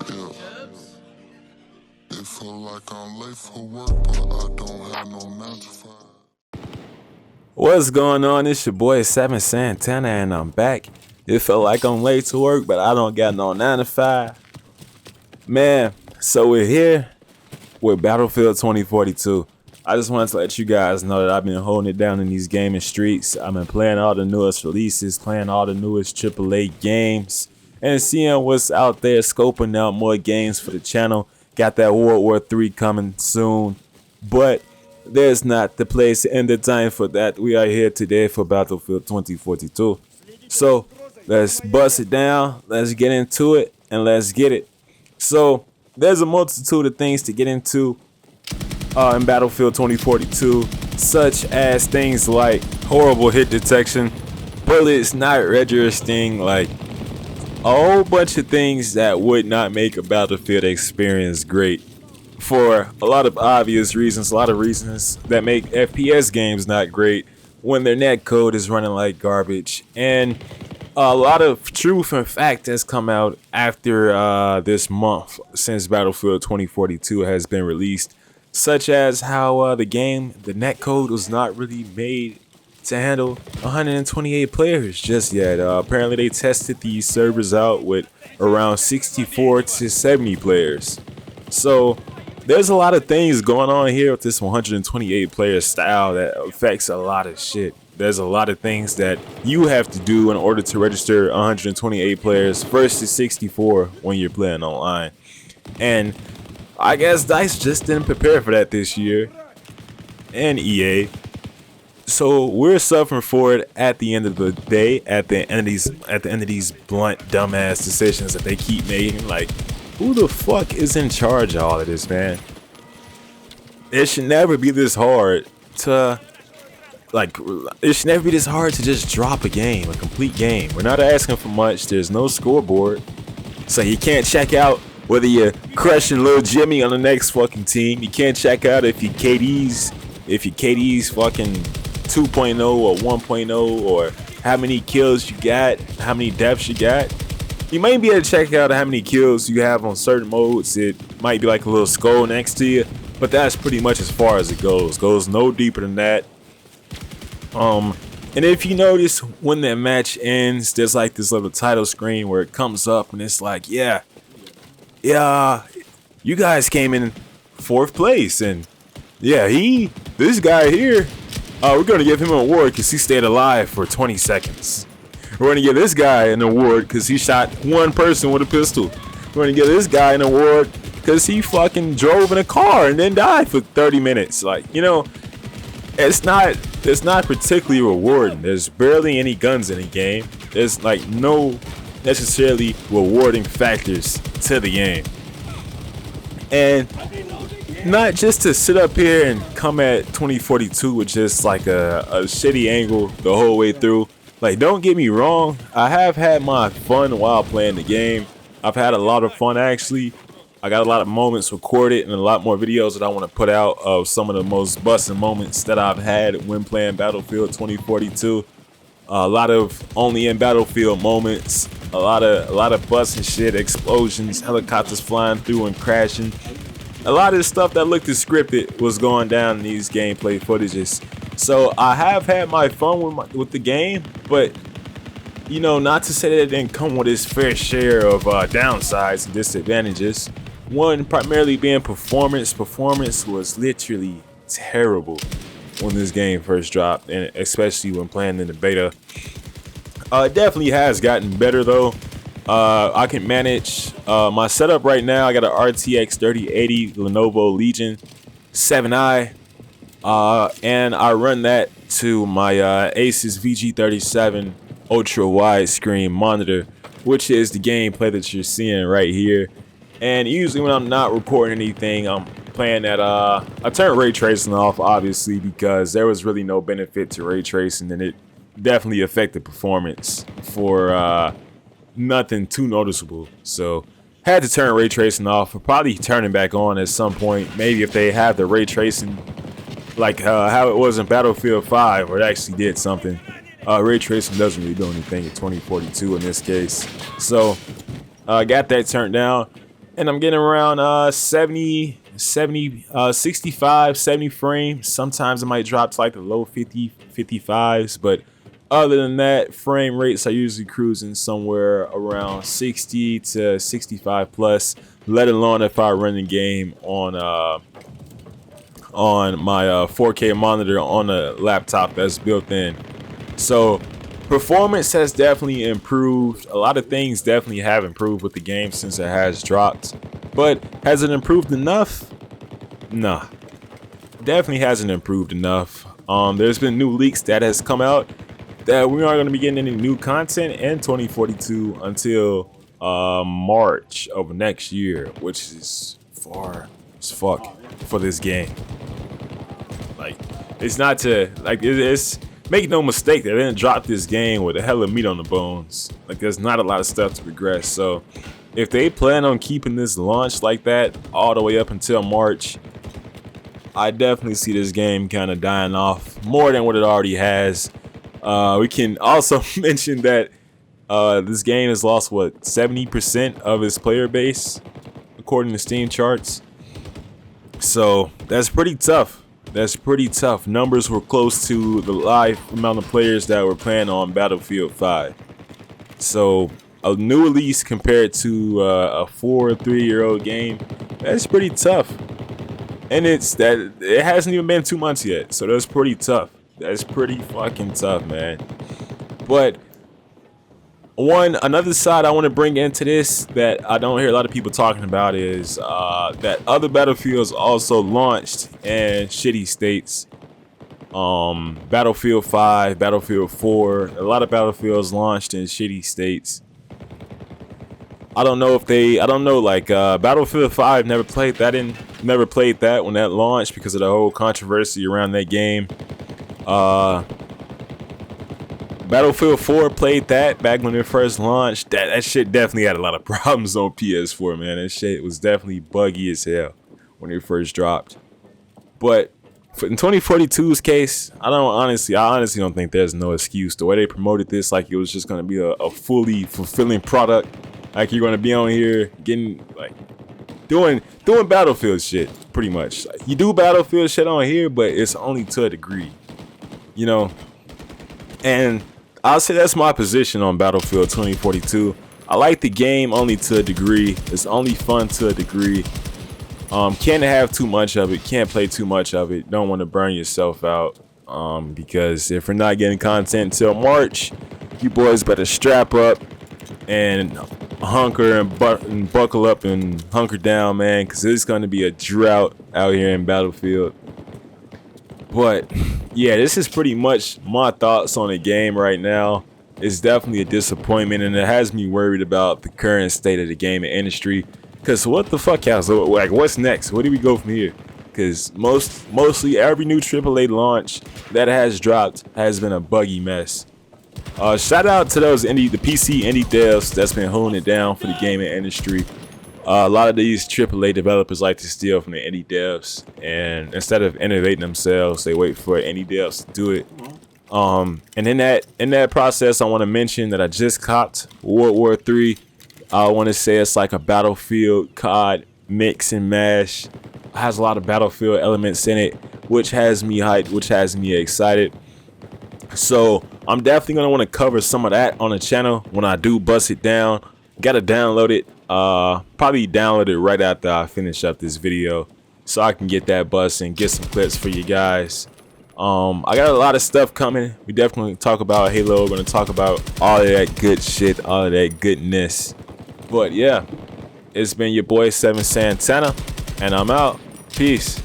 Yeah. It feel like I'm late for work, but I don't have no 9 to 5. What's going on? It's your boy 7 Santana and I'm back. It felt like I'm late to work, but I don't got no 9 to 5. Man, so we're here with Battlefield 2042. I just wanted to let you guys know that I've been holding it down in these gaming streets. I've been playing all the newest releases, playing all the newest AAA games, and seeing what's out there, scoping out more games for the channel. Got that World War III coming soon, but there's not the place and the time for that. We are here today for Battlefield 2042. So let's bust it down, let's get into it, and let's get it. So there's a multitude of things to get into in Battlefield 2042, such as things like horrible hit detection, bullets not registering, like a whole bunch of things that would not make a Battlefield experience great for a lot of obvious reasons, a lot of reasons that make FPS games not great when their netcode is running like garbage. And a lot of truth and fact has come out after this month since Battlefield 2042 has been released, such as how the netcode was not really made to handle 128 players just yet. Apparently they tested these servers out with around 64 to 70 players. So there's a lot of things going on here with this 128 player style that affects a lot of shit. There's a lot of things that you have to do in order to register 128 players versus 64 when you're playing online. And I guess DICE just didn't prepare for that this year, and EA. So we're suffering for it at the end of the day, at the end of these blunt, dumbass decisions that they keep making. Like, who the fuck is in charge of all of this, man? It should never be this hard to, just drop a game, a complete game. We're not asking for much. There's no scoreboard, so you can't check out whether you're crushing Lil Jimmy on the next fucking team. You can't check out if your KD's fucking 2.0 or 1.0, or how many kills you got, how many deaths you got. You might be able to check out how many kills you have on certain modes. It might be like a little skull next to you, but that's pretty much as far as it goes. Goes no deeper than that. And if you notice, when that match ends, there's like this little title screen where it comes up and it's like, yeah, you guys came in 4th place, and yeah, this guy here, we're gonna give him an award because he stayed alive for 20 seconds. We're gonna give this guy an award because he shot one person with a pistol. We're gonna give this guy an award because he fucking drove in a car and then died for 30 minutes. Like, you know, it's not particularly rewarding. There's barely any guns in the game. There's like no necessarily rewarding factors to the game. And not just to sit up here and come at 2042 with just like a shitty angle the whole way through. Like, don't get me wrong, I have had my fun while playing the game. I've had a lot of fun, actually. I got a lot of moments recorded and a lot more videos that I want to put out of some of the most busting moments that I've had when playing Battlefield 2042. A lot of only in Battlefield moments, a lot of busting shit, explosions, helicopters flying through and crashing. A lot of the stuff that looked scripted was going down in these gameplay footages. So I have had my fun with the game, but you know, not to say that it didn't come with its fair share of downsides and disadvantages. One primarily being performance. Performance was literally terrible when this game first dropped, and especially when playing in the beta. It definitely has gotten better though. I can manage my setup right now. I got an RTX 3080 Lenovo Legion 7i, and I run that to my Asus VG37 ultra widescreen monitor, which is the gameplay that you're seeing right here. And usually when I'm not recording anything, I'm playing at I turned ray tracing off, obviously, because there was really no benefit to ray tracing, and it definitely affected performance for nothing too noticeable. So had to turn ray tracing off. I'll probably turn it back on at some point, maybe if they have the ray tracing like how it was in Battlefield 5, where it actually did something. Ray tracing doesn't really do anything in 2042 in this case. So got that turned down. and I'm getting around 65, 70 frames. Sometimes it might drop to like the low 55s, but other than that, frame rates are usually cruising somewhere around 60 to 65 plus, let alone if I run the game on my 4K monitor on a laptop that's built in. So performance has definitely improved. A lot of things definitely have improved with the game since it has dropped. But has it improved enough? Nah. Definitely hasn't improved enough. There's been new leaks that has come out that we aren't going to be getting any new content in 2042 until March of next year, which is far as fuck for this game. Like, it's not to, like, it's make no mistake, they didn't drop this game with a hell of meat on the bones. Like, there's not a lot of stuff to progress. So if they plan on keeping this launch like that all the way up until March, I definitely see this game kind of dying off more than what it already has. We can also mention that this game has lost, what, 70% of its player base, according to Steam charts. So that's pretty tough. That's pretty tough. Numbers were close to the live amount of players that were playing on Battlefield 5. So a new release compared to a 4 or 3-year-old game, that's pretty tough. And it hasn't even been 2 months yet, so that's pretty tough. That's pretty fucking tough, man. But another side I want to bring into this that I don't hear a lot of people talking about is that other Battlefields also launched in shitty states. Battlefield 5, Battlefield 4, a lot of Battlefields launched in shitty states. I don't know, like Battlefield 5 never played that when that launched because of the whole controversy around that game. Battlefield 4 played that back when it first launched. That shit definitely had a lot of problems on PS4, man. That shit was definitely buggy as hell when it first dropped. But in 2042's case, I honestly don't think there's no excuse. The way they promoted this, like it was just gonna be a fully fulfilling product. Like you're gonna be on here getting like doing Battlefield shit, pretty much. Like, you do Battlefield shit on here, but it's only to a degree, you know. And I'll say that's my position on Battlefield 2042. I like the game only to a degree. It's only fun to a degree. Can't have too much of it. Can't play too much of it. Don't want to burn yourself out. Because if we're not getting content until March, you boys better strap up and hunker and buckle up and hunker down, man. Because it's going to be a drought out here in Battlefield. But yeah, this is pretty much my thoughts on the game right now. It's definitely a disappointment, and it has me worried about the current state of the gaming industry. Cause what the fuck, guys? Like, what's next? Where do we go from here? Cause mostly every new AAA launch that has dropped has been a buggy mess. Shout out to those the PC indie devs that's been holding it down for the gaming industry. A lot of these AAA developers like to steal from the indie devs, and instead of innovating themselves, they wait for indie devs to do it. And in that process, I want to mention that I just copped World War III. I want to say it's like a Battlefield COD mix and mash. It has a lot of Battlefield elements in it, which has me hyped, which has me excited. So I'm definitely gonna want to cover some of that on the channel when I do bust it down. Gotta download it. Probably download it right after I finish up this video, so I can get that bust and get some clips for you guys. I got a lot of stuff coming. We definitely talk about Halo. We're gonna talk about all of that good shit, all of that goodness. But yeah, it's been your boy 7 Santana, and I'm out. Peace.